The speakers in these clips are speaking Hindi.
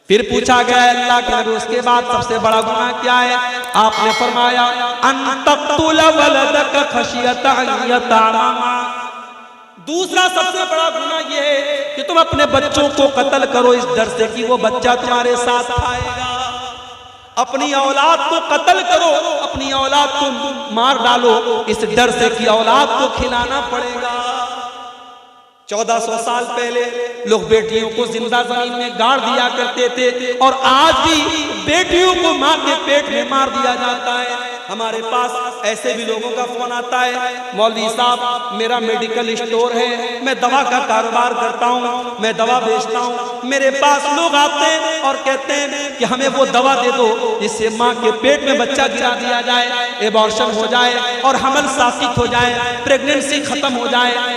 फिर पूछा गया अल्लाह के नबी उसके बाद सबसे बड़ा गुनाह क्या है? आपने फरमाया अन तक़्तुल वलदक खशियत अन यतअमा। दूसरा सबसे बड़ा गुनाह यह है कि तुम अपने बच्चों को कत्ल करो इस डर से कि वो बच्चा तुम्हारे साथ खाएगा। अपनी औलाद को कत्ल करो, अपनी औलाद को मार डालो इस डर से कि औलाद को खिलाना पड़ेगा। 1400 साल पहले लोग बेटियों को जिंदा जमीन में गाड़ दिया करते थे और आज भी बेटियों को मां के पेट में मार दिया जाता है। हमारे पास ऐसे भी लोगों का फोन आता है, मौलवी साहब मेरा मेडिकल स्टोर है, मैं दवा का कारोबार करता हूँ, मैं दवा बेचता हूँ। मेरे पास लोग आते हैं और कहते हैं कि हमें वो दवा दे दो जिससे माँ के पेट में बच्चा गिरा दिया जाए, एबॉर्शन हो जाए और हमल साकित हो जाए, प्रेगनेंसी खत्म हो जाए।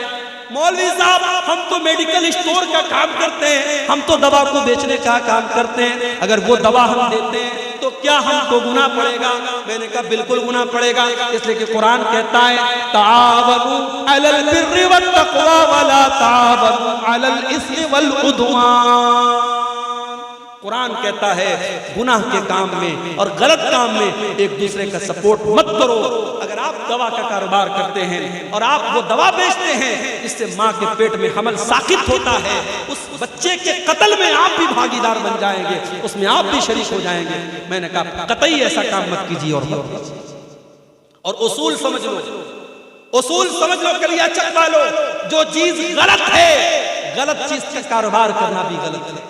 मौलवी साहब हम तो मेडिकल स्टोर का काम करते हैं, हम तो दवा को बेचने का काम करते हैं, अगर वो दवा हम देते हैं तो क्या हमको गुनाह पड़ेगा? मैंने कहा बिल्कुल गुनाह पड़ेगा, इसलिए कि कुरान कहता है तावनु अलल बिर्रि वत तक़वा वला तावनु अलल इस्मि वल उद्वान। कुरान कहता है गुनाह के काम में और गलत काम में एक दूसरे का सपोर्ट मत करो। अगर आप दवा का कारोबार करते हैं और आप वो दवा बेचते हैं इससे माँ के पेट में हमल साकित होता है, उस बच्चे के कत्ल में आप भी भागीदार बन जाएंगे, उसमें आप भी शरीक हो जाएंगे। मैंने कहा कतई ऐसा काम मत कीजिए और मत कीजिए। और उसूल समझ लो, उसूल समझ लो, कलिया चकवा लो। जो चीज गलत है, गलत चीज का कारोबार करना भी गलत है।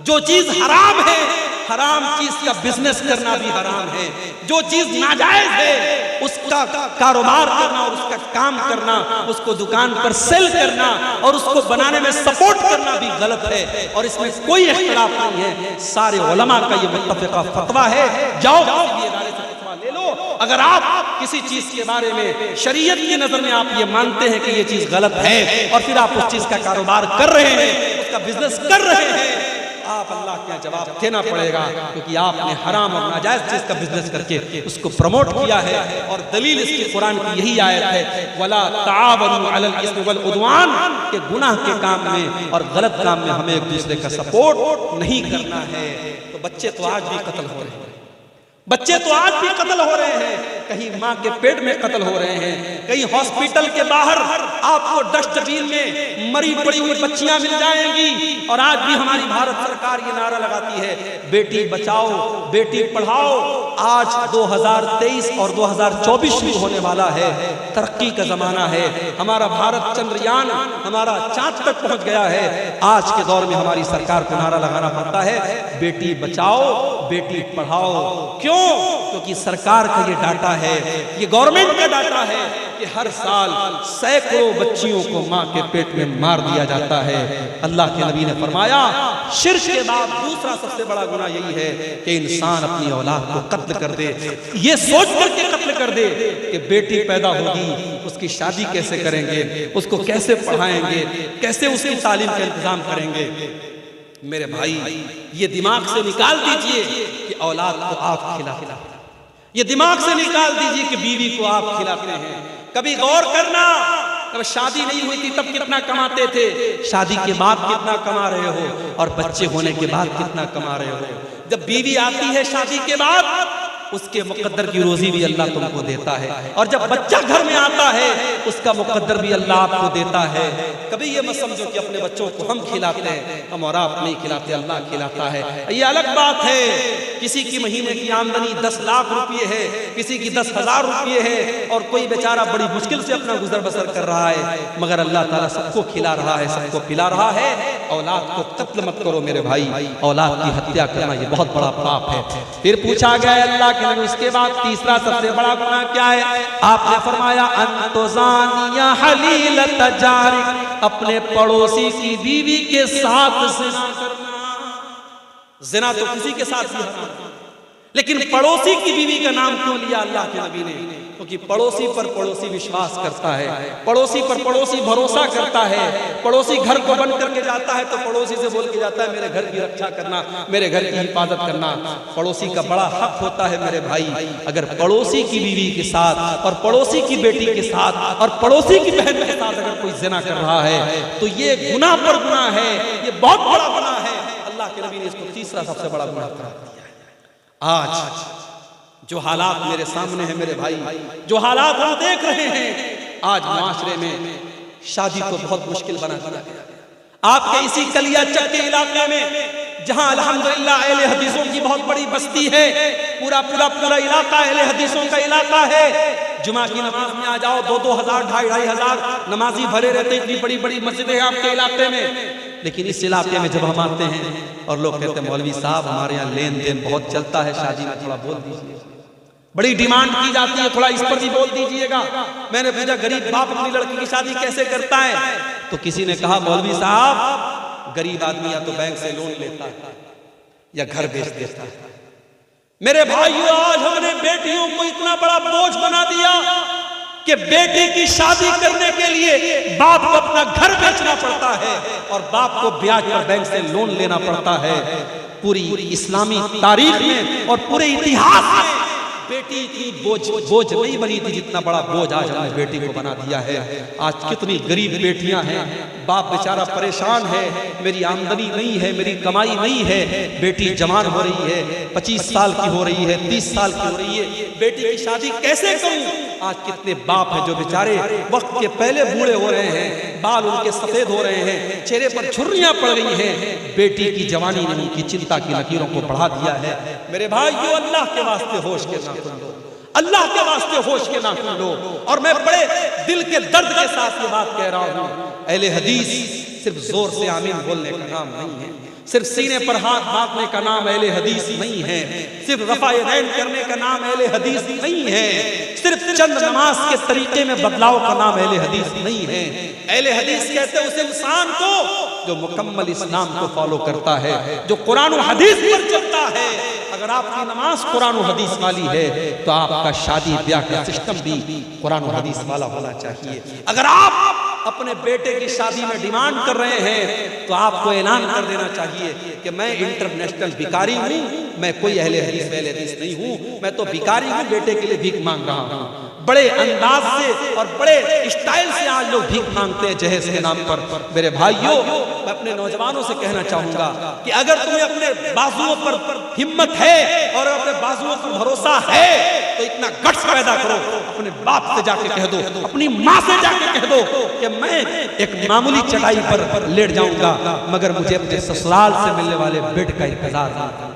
जो चीज हराम है, हराम चीज का बिजनेस करना भी हराम है। जो चीज नाजायज है उसका कारोबार करना और उसका काम करना, उसको दुकान पर सेल करना और उसको बनाने में सपोर्ट करना भी गलत है। और इसमें कोई इख्तिलाफ नहीं है, सारे उलमा का ये मुत्तफ़िक़ा फतवा है। जाओ किसी इदारे से फतवा ले लो। अगर आप किसी चीज के बारे में शरीयत की नजर में आप ये मानते हैं कि ये चीज गलत है और फिर आप उस चीज का कारोबार कर रहे हैं, उसका बिजनेस कर रहे हैं, आप अल्लाह के यहाँ जवाब देना पड़ेगा, क्योंकि आपने हराम और नाजायज चीज का बिजनेस करके उसको प्रमोट किया है। और दलील इसकी कुरान की यही आयत है वला तावनु अलल इस्मि वल उद्वान, के गुनाह के काम में और गलत काम में हमें एक दूसरे का सपोर्ट नहीं करना है। तो बच्चे तो आज भी कत्ल हो रहे हैं, बच्चे तो आज भी कत्ल हो रहे हैं, कहीं माँ के पेट में कत्ल हो रहे हैं, कहीं हॉस्पिटल के बाहर आपको डस्टबिन में मरी पड़ी हुई बच्चियां मिल जाएंगी। और आज भी हमारी भारत सरकार ये नारा लगाती है बेटी बचाओ बेटी पढ़ाओ। आज 2023 और 2024 शुरू होने वाला है, तरक्की का जमाना है, हमारा भारत चंद्रयान हमारा चांद तक पहुंच गया है। आज के दौर में हमारी सरकार को नारा लगाना पड़ता है बेटी बचाओ बेटी पढ़ाओ। क्यों? क्योंकि सरकार का ये डाटा है, ये गवर्नमेंट का डाटा है कि हर साल सैकड़ों बच्चियों को माँ के पेट में मार दिया जाता है। अल्लाह के नबी ने फरमाया शिर्क के बाद दूसरा सबसे बड़ा गुनाह यही है कि इंसान अपनी औलाद को कत्ल कर दे, ये सोच करके कत्ल कर दे कि बेटी पैदा होगी उसकी शादी कैसे करेंगे, उसको कैसे पढ़ाएंगे, कैसे उसकी तालीम का इंतजाम करेंगे। मेरे भाई ये दिमाग से निकाल दीजिए कि औलाद को आप खिलाते, ये दिमाग से निकाल दीजिए कि बीवी को आप खिलाते हैं। कभी गौर करना, जब शादी नहीं हुई थी तब कितना कमाते थे, शादी के बाद कितना कमा रहे हो और बच्चे होने के बाद कितना कमा रहे हो। जब बीवी आती है शादी के बाद उसके मुकद्दर की रोजी भी अल्लाह तुमको देता है, और जब बच्चा घर में आता है उसका मुकद्दर भी अल्लाह आपको देता है। कभी ये मत समझो कि अपने बच्चों को हम खिलाते हैं, हम और आप नहीं खिलाते, अल्लाह खिलाता है। ये अलग बात है किसी की महीने की आमदनी 10 लाख रुपये है, किसी की 10,000 रुपये है और कोई बेचारा बड़ी मुश्किल से अपना गुजर बसर कर रहा है, मगर अल्लाह ताला सबको खिला रहा है, सबको पिला रहा है। औलाद को कत्ल मत करो मेरे भाई, औलाद की हत्या करना ये बहुत बड़ा पाप है। फिर पूछा गया अल्लाह के नबी उसके बाद तीसरा सबसे बड़ा गुनाह क्या है? आपने फरमाया अंतुज़ानिया हलीलत जारिक, अपने पड़ोसी की बीवी के साथ ज़िना करना। ज़िना तो किसी के साथ भी हराम, लेकिन पड़ोसी की बीवी का नाम क्यों लिया अल्लाह के नबी ने? क्योंकि पड़ोसी पर पड़ोसी विश्वास करता है, पड़ोसी पर पड़ोसी भरोसा करता है। पड़ोसी घर को बंद करके जाता है तो पड़ोसी से बोल के जाता है मेरे घर की रक्षा करना, मेरे घर की हिफाजत करना। पड़ोसी का बड़ा हक होता है मेरे भाई। अगर पड़ोसी की बीवी के साथ और पड़ोसी की बेटी के साथ और पड़ोसी की बहन के साथ अगर कोई ज़िना कर रहा है तो ये गुनाह पर गुनाह है, ये बहुत बड़ा गुनाह है। अल्लाह के नबी ने इसको तीसरा सबसे बड़ा गुनाह करार दिया है। आज जो हालात मेरे सामने हैं मेरे भाई, जो हालात हम देख रहे हैं, आज मुआशरे में शादी को बहुत मुश्किल बना दिया गया। आपके इसी कलियाचक के इलाके में जहां अल्हम्दुलिल्लाह अहले हदीसों की बहुत बड़ी बस्ती है, पूरा इलाका अहले हदीसों का इलाका है। जुमा की नमाज में आ जाओ, 2-2 हज़ार 2,500 हज़ार नमाजी भरे रहते, इतनी बड़ी बड़ी मस्जिदें हैं आपके इलाके में। लेकिन इस इलाके में जब हम आते हैं और लोग कहते हैं मौलवी साहब हमारे यहाँ लेन देन बहुत चलता है, शादी में थोड़ा बोल दीजिए, बड़ी डिमांड की जाती है, थोड़ा इस पर भी बोल दीजिएगा। मैंने पूछा गरीब बाप अपनी लड़की की शादी कैसे करता है, तो किसी ने कहा मौलवी साहब गरीब आदमी या तो बैंक से लोन लेता है या घर बेच देता है। मेरे भाइयों, आज हमने बेटियों को इतना बड़ा बोझ बना दिया कि बेटी की शादी करने के लिए बाप को अपना घर बेचना पड़ता है और बाप को ब्याज पर बैंक से लोन लेना पड़ता है। पूरी इस्लामी तारीख में और पूरे इतिहास में बेटी इतनी बोझ नहीं बनी थी जितना बड़ा बोझ आज हमने बेटी को बना दिया है। आज कितनी गरीब बेटियां हैं, बाप बेचारा परेशान है, मेरी आमदनी नहीं है, मेरी कमाई नहीं है, बेटी जवान हो रही है, 25 साल की हो रही है, 30 साल की हो रही है, बेटी की शादी कैसे करूं। आज कितने बाप हैं जो बेचारे वक्त के पहले बूढ़े हो रहे हैं, बाल उनके सफेद हो रहे हैं, चेहरे पर झुर्रियां पड़ रही हैं, बेटी की जवानी ने उनकी चिंता की लकीरों को बढ़ा दिया है। मेरे भाइयों, अल्लाह के वास्ते होश के नाखून लो, अल्लाह के वास्ते होश के नाखून लो। और मैं बड़े दिल के दर्द के साथ ये बात कह रहा हूँ, अहले हदीस सिर्फ जोर से आमीन बोलने का नाम नहीं है, सिर्फ सीने पर हाथ बांधने का नाम अहले हदीस नहीं है, सिर्फ रफ़ाए दैन करने का नाम अहले हदीस नहीं है, सिर्फ चंद नमाज के तरीके में बदलाव का नाम अहले हदीस नहीं है। अहले हदीस कहते हैं उस इंसान को जो मुकम्मल इस्लाम को फॉलो करता है, जो कुरान और हदीस पर चलता है। अगर आपकी नमाज कुरान और हदीस वाली है तो आपका शादी ब्याह का सिस्टम भी कुरान और हदीस वाला होना चाहिए। अगर आप अपने बेटे की शादी में डिमांड कर रहे हैं तो आपको ऐलान कर देना चाहिए कि मैं इंटरनेशनल भिखारी हूँ, मैं कोई अहले हदीस नहीं हूँ, मैं तो भिखारी हूँ, बेटे के लिए भीख मांग रहा हूँ। बड़े अंदाज से और बड़े स्टाइल से आज लोग भीख मांगते हैं जहेज के नाम पर। मेरे भाइयों, मैं अपने नौजवानों से कहना चाहूंगा कि अगर तुम्हें अपने बाजुओं पर हिम्मत है और अपने बाजुओं पर भरोसा है तो इतना गट्स पैदा करो, अपने बाप से जाके कह दो, अपनी माँ से जाके कह दो कि मैं एक मामूली चटाई पर लेट जाऊंगा मगर मुझे अपने ससुराल से मिलने वाले बेड का इंतजार नहीं करना।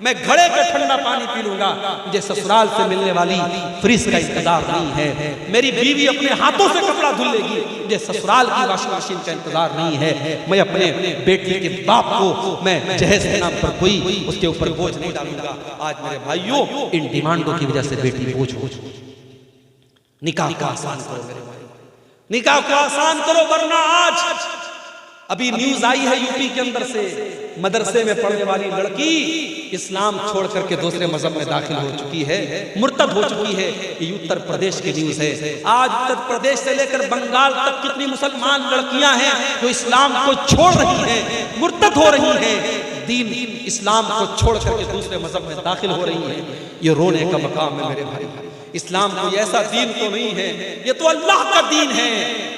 मैं घड़े का ठंडा पानी पी लूंगा, मुझे ससुराल से मिलने वाली फ्रिज का इंतजार नहीं है। मेरी बीवी अपने हाथों से कपड़ा धुल लेगी, मुझे ससुराल की वॉशिंग मशीन का इंतजार नहीं है। मैं अपने बेटी के बाप को मैं जहेज के नाम पर कोई उसके ऊपर बोझ नहीं डालूंगा। आज मेरे भाइयों, इन डिमांडों की वजह से बेटी बोझ हो। निकाह को आसान करो मेरे भाई, निकाह को आसान करो, वरना आज अभी न्यूज आई है यूपी के अंदर से, मदरसे में पढ़ने वाली लड़की इस्लाम छोड़ करके दूसरे मजहब में दाखिल हो चुकी है, मुर्तद हो चुकी है। ये उत्तर प्रदेश की न्यूज है। आज उत्तर प्रदेश से लेकर बंगाल तक कितनी मुसलमान लड़कियां हैं जो इस्लाम को छोड़ रही हैं, मुर्तद हो रही हैं, दीन इस्लाम को छोड़ करके दूसरे मजहब में दाखिल हो रही हैं। ये रोने का मकाम है मेरे भाई। इस्लाम कोई ऐसा दीन तो नहीं है, ये तो अल्लाह का दीन है।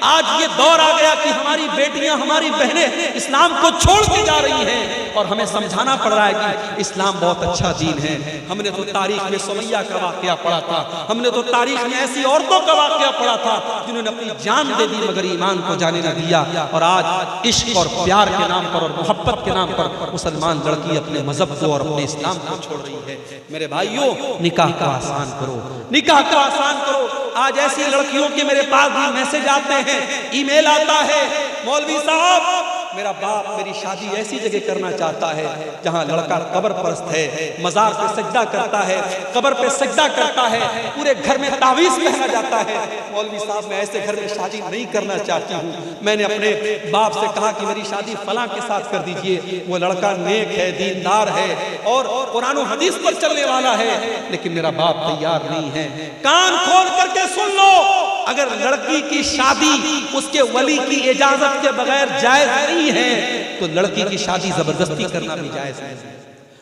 आज ये दौर आ गया कि हमारी बेटियां, हमारी बहनें इस्लाम को छोड़ के जा रही हैं और हमें समझाना पड़ रहा है कि इस्लाम बहुत अच्छा दीन है। हमने तो तारीख में सुमैया का वाकया पढ़ा था, हमने तो तारीख में ऐसी औरतों का वाकया पढ़ा था जिन्होंने अपनी जान दे दी मगर ईमान को जाने न दिया। और आज इश्क और प्यार के नाम पर और मोहब्बत के नाम पर मुसलमान लड़की अपने मजहब को और अपने इस्लाम को छोड़ रही है। मेरे भाइयों, निकाह को आसान करो, निकाह को आसान करो। आज ऐसी लड़कियों के मेरे पास भी मैसेज आते हैं, ईमेल आता है, मौलवी साहब मेरा बाप मेरी शादी ऐसी जगह करना चाहता है जहां लड़का कब्र परस्त है, मजार पे सजदा करता है, कब्र पे सजदा करता है, पूरे घर में तावीज़ पहना जाता है। मौलवी साहब मैं ऐसे घर में शादी नहीं करना चाहती हूँ। मैंने अपने बाप से कहा कि मेरी शादी फलां के साथ कर दीजिए, वो लड़का नेक है, दीनदार है और कुरान और हदीस पर चलने वाला है, लेकिन मेरा बाप तैयार नहीं है। कान खोल करके सुन लो, अगर लड़की की शादी उसके वली की इजाजत के बगैर जायज नहीं है तो लड़की की शादी जबरदस्ती करना भी जायज है।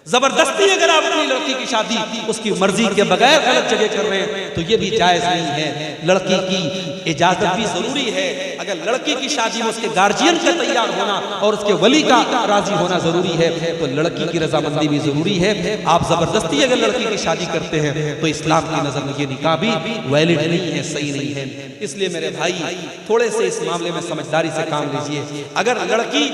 जबरदस्ती अगर आप अपनी लड़की की शादी उसकी मर्जी के बगैर गलत जगह कर रहे हैं तो ये भी जायज नहीं है। लड़की की इजाजत भी जरूरी है। अगर लड़की की शादी में उसके गार्जियन का तैयार होना और उसके वली का राजी होना जरूरी है तो लड़की की रजामंदी भी जरूरी है। आप जबरदस्ती अगर लड़की की शादी करते हैं तो इस्लाम की नजर में ये निकाह भी वैलिड नहीं है, सही नहीं है। इसलिए मेरे भाई थोड़े से इस मामले में समझदारी से काम लीजिए। अगर लड़की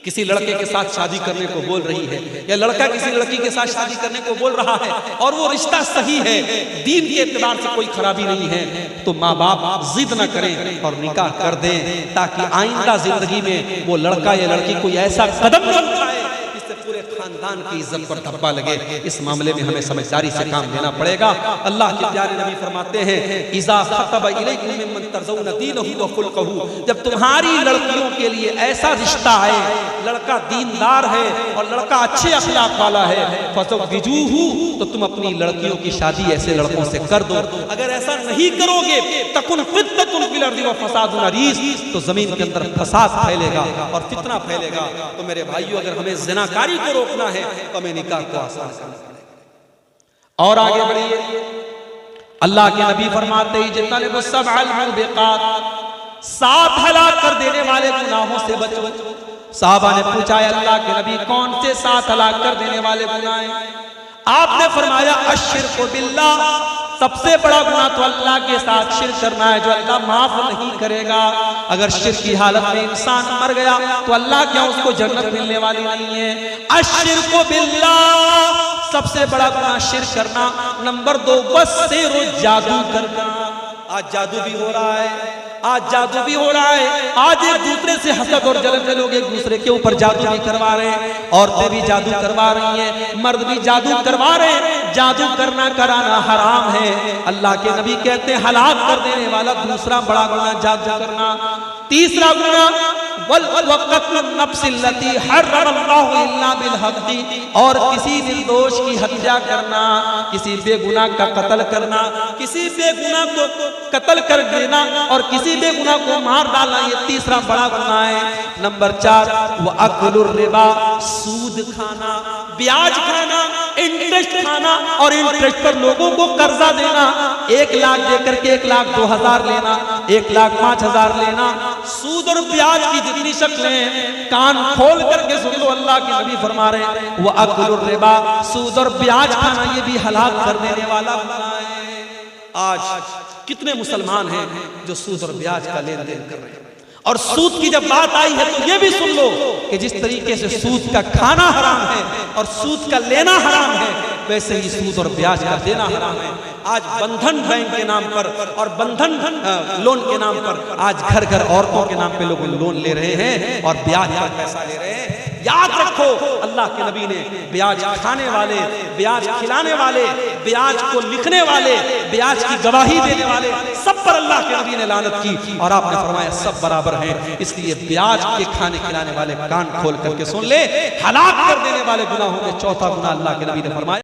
किसी लड़के के साथ शादी करने को बोल रही है या लड़का किसी लड़की के साथ शादी करने को बोल रहा है और वो रिश्ता सही है, दीन के एतबार से कोई खराबी नहीं है, तो माँ बाप जिद न करें और निकाह कर दें ताकि आइंदा जिंदगी में वो लड़का या लड़की कोई ऐसा कदम न उठाए जिससे पूरे खानदान की इज्जत पर धब्बा लगे। इस मामले में हमें समझदारी से काम लेना पड़ेगा। अल्लाह के प्यारे नबी फरमाते हैं इज़ा खतब इलैकुम मिम्मन तर्ज़ौना दीनहु व खुल्क़हु, जब तुम्हारी लड़कियों के लिए ऐसा रिश्ता आए, लड़का दीनदार है और लड़का अच्छे अखलाक वाला है, फज़व्विजूहु, तो तुम अपनी लड़कियों की शादी ऐसे लड़कों से कर दो। अगर ऐसा नहीं करोगे तकुन फितनतुन फिल अर्दि व फसादुन अरीज़, तो जमीन के अंदर फसाद फैलेगा और फितना फैलेगा। तो मेरे भाइयों अगर हमें ज़िनाकारी को रोकना है तो हमें निकाह को आसान करना पड़ेगा। और आगे बढ़िए, अल्लाह के नबी फरमाते हैं जितने सबअल मुबिक़ात, 7 हलाक कर देने वाले गुनाहों से बचो। साहबा ने पूछा अल्लाह के नबी कौन से 7 हलाक कर देने वाले गुनाह हैं? आपने फरमाया अश्शिर्कु बिल्लाह, सबसे बड़ा गुनाह तो अल्लाह के साथ शिर्क करना है जो अल्लाह माफ नहीं करेगा। अगर शिर्क की हालत में इंसान मर गया तो अल्लाह क्या उसको जन्नत मिलने वाली नहीं है। अश्शिर्कु बिल्लाह, सबसे बड़ा गुनाह शिर्क करना। नंबर 2 वस्सिहरु, जादू करना। आज जादू भी हो रहा है, आज जादू भी हो रहा है। आज एक दूसरे से हसद और जलन में लोग एक दूसरे के ऊपर जादू भी करवा रहे हैं, औरतें भी जादू करवा रही हैं, मर्द भी जादू करवा रहे हैं। जादू करना कराना हराम है। अल्लाह के नबी कहते हैं हलाक कर देने वाला दूसरा बड़ा गुनाह जादू करना। तीसरा गुनाह और किसी निर्दोष की हत्या करना, किसी बेगुनाह का कत्ल करना, किसी बेगुनाह को कत्ल कर देना और किसी बेगुनाह को मार डालना, ये तीसरा बड़ा गुनाह है। नंबर 4 वह अक्लुर रिबा, सूद खाना, ब्याज खाना, इंटरेस्ट खाना और इंटरेस्ट पर लोगों को कर्जा देना। 1 लाख देकर के 1,02,000 लेना, 1,05,000 लेना। सूद और ब्याज की जितनी शक्लें, कान खोल करके सुन लो, अल्लाह के नबी फरमा रहे हैं वो अक्लुर रिबा, सूद और ब्याज खाना ये भी हलाक कर देने वाला गुनाह है। आज कितने मुसलमान हैं जो सूद और ब्याज का लेन देन कर रहे हैं। और सूद की जब बात आई है तो ये भी सुन लो कि जिस तरीके से सूद का खाना हराम है और सूद का लेना हराम है, वैसे ही सूद और ब्याज का देना हराम है। आज बंधन बैंक के नाम पर और बंधन लोन के नाम पर आज घर घर औरतों के नाम पे लोग लोन ले रहे हैं और ब्याज पर पैसा ले रहे हैं। याद रखो अल्लाह के नबी ने ब्याज खाने वाले, ब्याज खिलाने वाले, ब्याज को लिखने वाले, ब्याज की गवाही देने वाले, सब पर अल्लाह के नबी ने लानत की और आपने फरमाया सब बराबर हैं। इसलिए ब्याज के खाने खिलाने वाले कान खोल करके सुन ले, हलाक कर देने वाले गुनाहों में चौथा गुनाह अल्लाह के नबी ने फरमाया